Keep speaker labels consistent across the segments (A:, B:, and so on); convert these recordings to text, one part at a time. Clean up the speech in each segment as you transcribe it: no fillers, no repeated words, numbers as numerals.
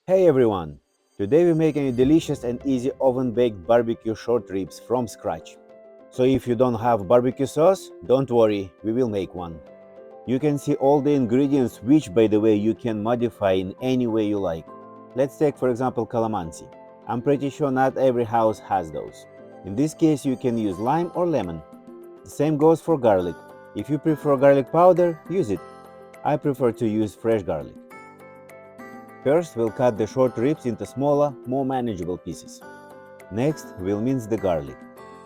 A: Hey everyone! Today we're making a delicious and easy oven-baked barbecue short ribs from scratch. So if you don't have barbecue sauce, don't worry, we will make one. You can see all the ingredients, which by the way you can modify in any way you like. Let's take for example calamansi. I'm pretty sure not every house has those. In this case you can use lime or lemon. The same goes for garlic. If you prefer garlic powder, use it. I prefer to use fresh garlic. First, we'll cut the short ribs into smaller, more manageable pieces. Next, we'll mince the garlic.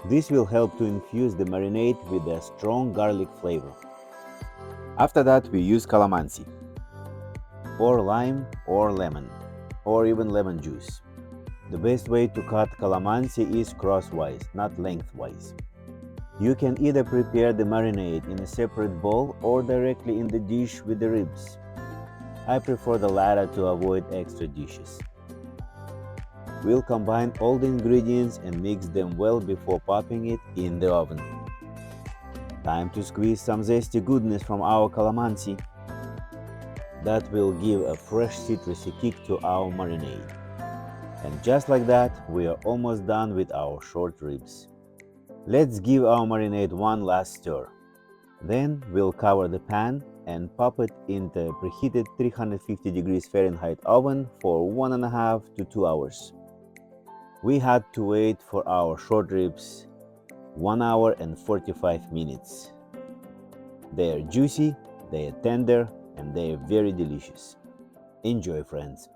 A: This will help to infuse the marinade with a strong garlic flavor. After that, we use calamansi, or lime, or lemon, or even lemon juice. The best way to cut calamansi is crosswise, not lengthwise. You can either prepare the marinade in a separate bowl or directly in the dish with the ribs. I prefer the latter to avoid extra dishes. We'll combine all the ingredients and mix them well before popping it in the oven. Time to squeeze some zesty goodness from our calamansi. That will give a fresh citrusy kick to our marinade. And just like that, we are almost done with our short ribs. Let's give our marinade one last stir. Then we'll cover the pan and pop it in the preheated 350 degrees Fahrenheit oven for 1.5 to 2 hours. We had to wait for our short ribs 1 hour and 45 minutes. They are juicy, they are tender, and they are very delicious. Enjoy, friends!